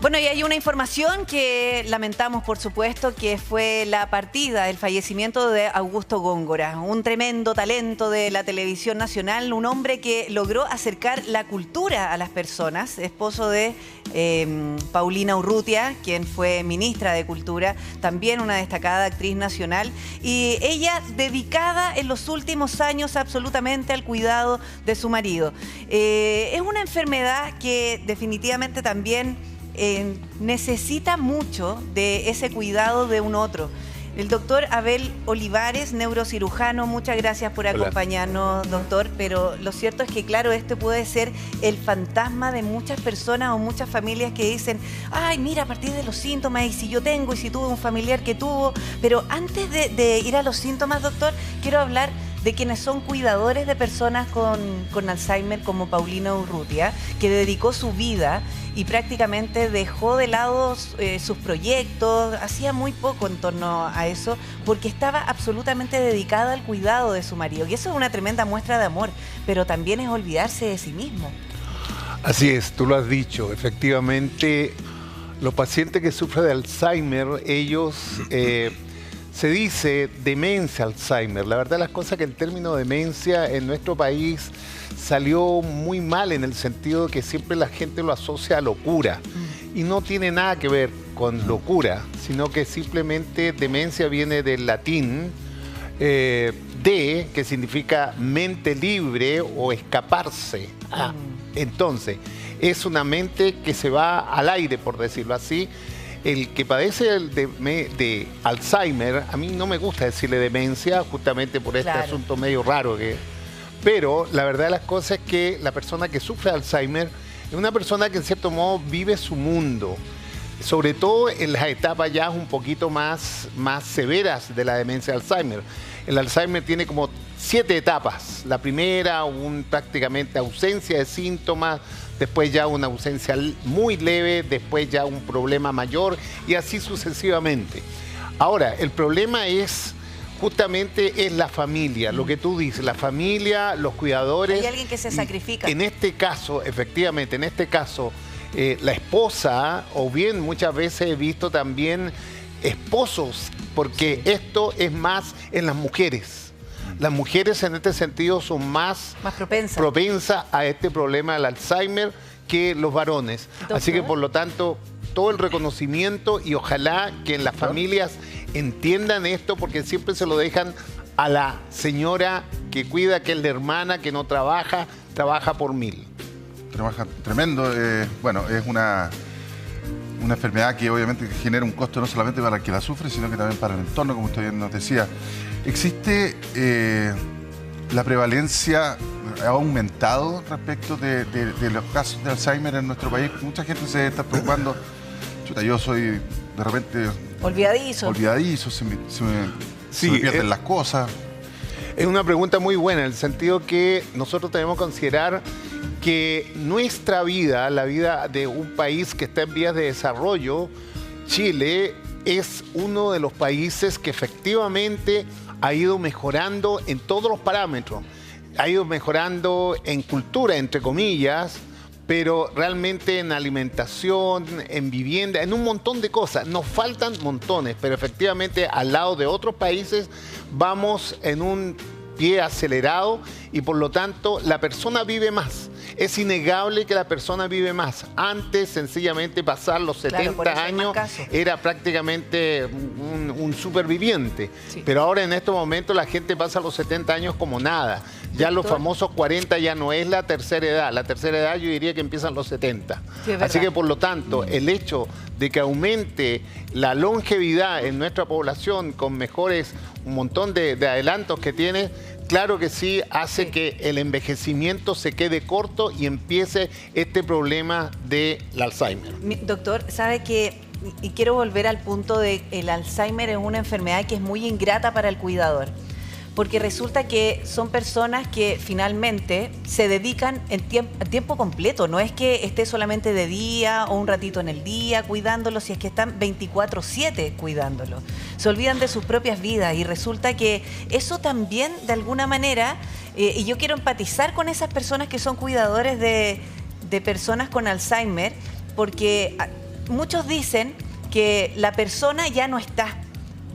Bueno, y hay una información que lamentamos, por supuesto, que fue la partida, el fallecimiento de Augusto Góngora, un tremendo talento de la televisión nacional, un hombre que logró acercar la cultura a las personas, esposo de Paulina Urrutia, quien fue ministra de Cultura, también una destacada actriz nacional, y ella dedicada en los últimos años absolutamente al cuidado de su marido. Es una enfermedad que definitivamente también necesita mucho de ese cuidado de un otro. El doctor Abel Olivares, neurocirujano, muchas gracias por acompañarnos, doctor, pero lo cierto es que, claro, esto puede ser el fantasma de muchas personas o muchas familias que dicen, ay, mira, a partir de los síntomas, y si yo tengo, y si tuve un familiar que tuvo, pero antes de ir a los síntomas, doctor, quiero hablar de quienes son cuidadores de personas con Alzheimer, como Paulina Urrutia, que dedicó su vida y prácticamente dejó de lado sus proyectos, hacía muy poco en torno a eso, porque estaba absolutamente dedicada al cuidado de su marido. Y eso es una tremenda muestra de amor, pero también es olvidarse de sí mismo. Así es, tú lo has dicho, efectivamente, los pacientes que sufren de Alzheimer, ellos... se dice demencia Alzheimer. La verdad las cosas que el término demencia en nuestro país salió muy mal en el sentido de que siempre la gente lo asocia a locura. Y no tiene nada que ver con locura, sino que simplemente demencia viene del latín de, que significa mente libre o escaparse. Entonces, es una mente que se va al aire, por decirlo así. El que padece de Alzheimer, a mí no me gusta decirle demencia, justamente por este asunto medio raro pero la verdad de las cosas es que la persona que sufre de Alzheimer es una persona que en cierto modo vive su mundo, sobre todo en las etapas ya un poquito más severas de la demencia de Alzheimer. El Alzheimer tiene como 7 etapas. La primera, prácticamente ausencia de síntomas, después ya una ausencia muy leve, después ya un problema mayor y así sucesivamente. Ahora, el problema es justamente la familia, lo que tú dices, la familia, los cuidadores. Hay alguien que se sacrifica. En este caso, efectivamente, en este caso, la esposa, o bien muchas veces he visto también esposos, porque esto es más en las mujeres. Las mujeres en este sentido son más propensas a este problema del Alzheimer que los varones. Así que por lo tanto, todo el reconocimiento y ojalá que en las familias entiendan esto, porque siempre se lo dejan a la señora que cuida, que es la hermana, que no trabaja por 1000. Trabaja tremendo. Bueno, es una enfermedad que obviamente genera un costo no solamente para el que la sufre, sino que también para el entorno, como usted bien nos decía. ¿Existe la prevalencia, ha aumentado respecto de los casos de Alzheimer en nuestro país? Mucha gente se está preocupando. Chuta, yo soy de repente... Olvidadizo, se me pierden las cosas. Es una pregunta muy buena, en el sentido que nosotros tenemos que considerar que nuestra vida, la vida de un país que está en vías de desarrollo, Chile, es uno de los países que efectivamente ha ido mejorando en todos los parámetros. Ha ido mejorando en cultura, entre comillas, pero realmente en alimentación, en vivienda, en un montón de cosas. Nos faltan montones, pero efectivamente al lado de otros países vamos en un pie acelerado y por lo tanto la persona vive más. Es innegable que la persona vive más. Antes, sencillamente, pasar los 70 años era prácticamente un superviviente. Sí. Pero ahora, en estos momentos, la gente pasa los 70 años como nada. Ya los famosos 40 ya no es la tercera edad. La tercera edad yo diría que empiezan los 70. Sí, así que, por lo tanto, el hecho de que aumente la longevidad en nuestra población con mejores, un montón de adelantos que tiene, claro que sí, hace que el envejecimiento se quede corto y empiece este problema del Alzheimer. Doctor, sabe que, y quiero volver al punto de que el Alzheimer es una enfermedad que es muy ingrata para el cuidador, porque resulta que son personas que finalmente se dedican en tiempo completo. No es que esté solamente de día o un ratito en el día cuidándolo, si es que están 24/7 cuidándolo. Se olvidan de sus propias vidas y resulta que eso también, de alguna manera, y yo quiero empatizar con esas personas que son cuidadores de personas con Alzheimer, porque muchos dicen que la persona ya no está,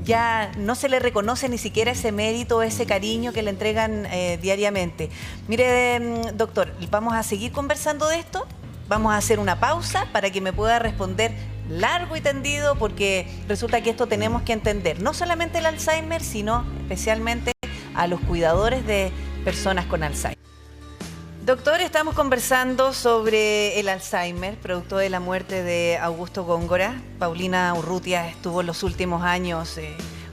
ya no se le reconoce ni siquiera ese mérito, ese cariño que le entregan diariamente. Mire, doctor, vamos a seguir conversando de esto, vamos a hacer una pausa para que me pueda responder largo y tendido, porque resulta que esto tenemos que entender, no solamente el Alzheimer, sino especialmente a los cuidadores de personas con Alzheimer. Doctor, estamos conversando sobre el Alzheimer, producto de la muerte de Augusto Góngora. Paulina Urrutia estuvo en los últimos años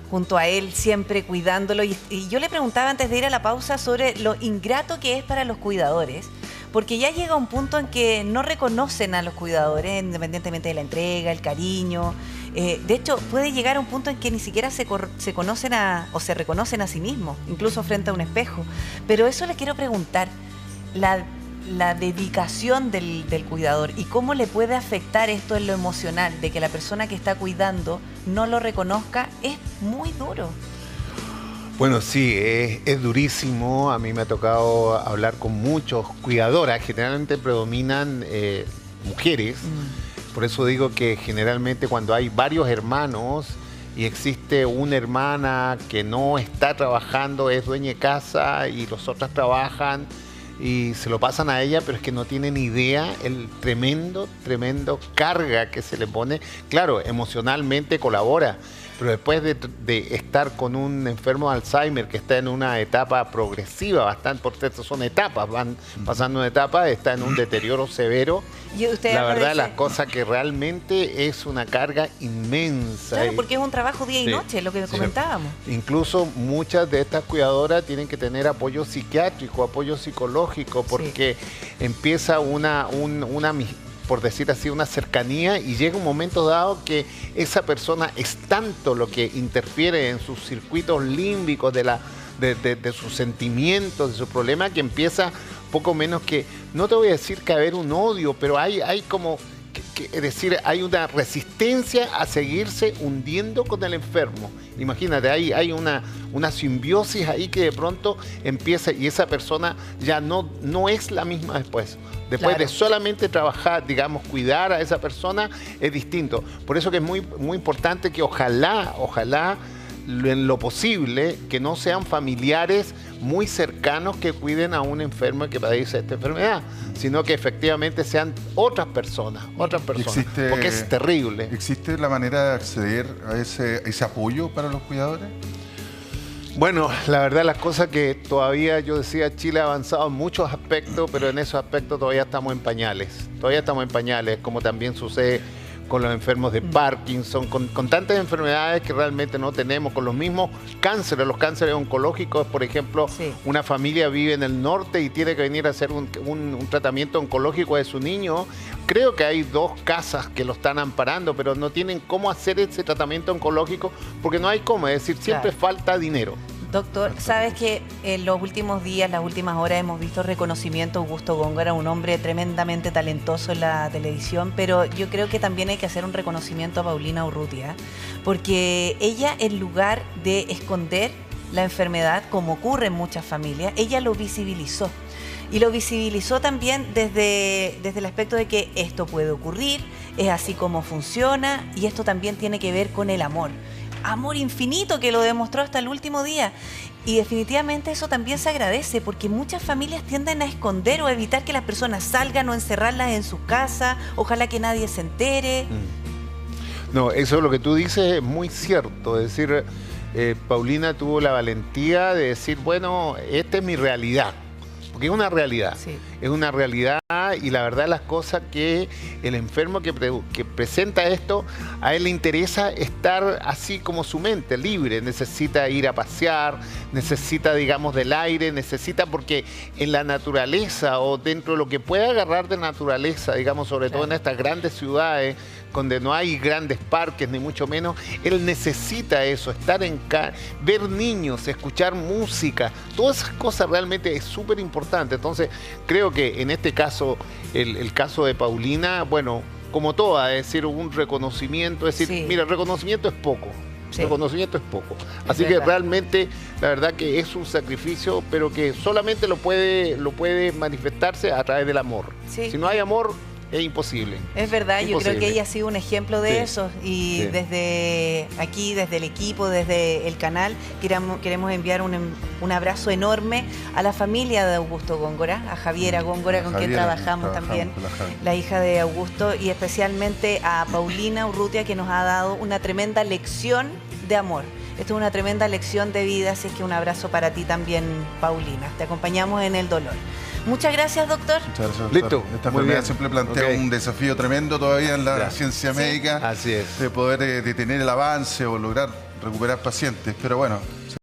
junto a él, siempre cuidándolo. Y yo le preguntaba antes de ir a la pausa sobre lo ingrato que es para los cuidadores, porque ya llega un punto en que no reconocen a los cuidadores, independientemente de la entrega, el cariño. De hecho, puede llegar a un punto en que ni siquiera se conocen o se reconocen a sí mismos, incluso frente a un espejo. Pero eso le quiero preguntar. La dedicación del cuidador y cómo le puede afectar esto en lo emocional, de que la persona que está cuidando no lo reconozca, es muy duro. Bueno, sí, es durísimo. A mí me ha tocado hablar con muchos cuidadoras, generalmente predominan mujeres. Por eso digo que generalmente cuando hay varios hermanos y existe una hermana que no está trabajando, es dueña de casa y los otros trabajan, y se lo pasan a ella, pero es que no tienen idea el tremendo carga que se le pone. Claro, emocionalmente colabora, pero después de estar con un enfermo de Alzheimer que está en una etapa progresiva, bastante, porque estas son etapas, van pasando una etapa, está en un deterioro severo. Y usted la verdad, las cosas que realmente es una carga inmensa. Claro, porque es un trabajo día y noche, lo que comentábamos. Incluso muchas de estas cuidadoras tienen que tener apoyo psiquiátrico, apoyo psicológico, porque empieza por decir así, una cercanía, y llega un momento dado que esa persona es tanto lo que interfiere en sus circuitos límbicos de sus sentimientos, de su problema, que empieza poco menos que, no te voy a decir que haber un odio, pero hay como, es decir, hay una resistencia a seguirse hundiendo con el enfermo. Imagínate, hay una simbiosis ahí que de pronto empieza, y esa persona ya no es la misma después. Después de solamente trabajar, digamos, cuidar a esa persona, es distinto. Por eso que es muy importante que ojalá, en lo posible, que no sean familiares muy cercanos que cuiden a un enfermo que padece esta enfermedad, sino que efectivamente sean otras personas, porque es terrible. ¿Existe la manera de acceder a ese apoyo para los cuidadores? Bueno, la verdad, las cosas que todavía, yo decía, Chile ha avanzado en muchos aspectos, pero en esos aspectos todavía estamos en pañales. Como también sucede con los enfermos de Parkinson, con tantas enfermedades que realmente no tenemos, con los mismos cánceres, los cánceres oncológicos. Por ejemplo, una familia vive en el norte y tiene que venir a hacer un tratamiento oncológico de su niño. Creo que hay 2 casas que lo están amparando, pero no tienen cómo hacer ese tratamiento oncológico porque no hay cómo, es decir, siempre falta dinero. Doctor, sabes que en los últimos días, las últimas horas, hemos visto reconocimiento a Augusto Góngora, un hombre tremendamente talentoso en la televisión, pero yo creo que también hay que hacer un reconocimiento a Paulina Urrutia, porque ella, en lugar de esconder la enfermedad, como ocurre en muchas familias, ella lo visibilizó. Y lo visibilizó también desde el aspecto de que esto puede ocurrir, es así como funciona, y esto también tiene que ver con el amor. Amor infinito, que lo demostró hasta el último día. Y definitivamente eso también se agradece, porque muchas familias tienden a esconder o a evitar que las personas salgan o encerrarlas en sus casas. Ojalá que nadie se entere. No, eso es lo que tú dices, es muy cierto. Es decir, Paulina tuvo la valentía de decir, bueno, esta es mi realidad. Porque es una realidad, es una realidad, y la verdad las cosas que el enfermo que presenta esto, a él le interesa estar así como su mente, libre, necesita ir a pasear, necesita, digamos, del aire, necesita, porque en la naturaleza o dentro de lo que puede agarrar de naturaleza, digamos, sobre todo en estas grandes ciudades, donde no hay grandes parques, ni mucho menos, él necesita eso, estar ver niños, escuchar música, todas esas cosas realmente es súper importante. Entonces, creo que en este caso, el caso de Paulina, bueno, como toda, es decir, un reconocimiento, es decir, mira, el reconocimiento es poco. Reconocimiento es poco. Así que realmente, la verdad que es un sacrificio, pero que solamente lo puede manifestarse a través del amor. Si no hay amor, Es imposible. Es verdad, yo creo Imposible. que ella ha sido un ejemplo de Sí, eso y sí. desde aquí, desde el equipo, desde el canal, queremos enviar un abrazo enorme a la familia de Augusto Góngora, a Javiera Góngora, con quien trabajamos también, con la Javi. la hija de Augusto, y especialmente a Paulina Urrutia, que nos ha dado una tremenda lección de amor. Esto es una tremenda lección de vida, así es que un abrazo para ti también, Paulina. Te acompañamos en el dolor. Muchas gracias, doctor. Muchas gracias, doctor. Listo. Esta Muy enfermedad bien. siempre plantea Ok. un desafío tremendo todavía en la Ya. ciencia médica. Así es. De poder detener el avance o lograr recuperar pacientes. Pero bueno,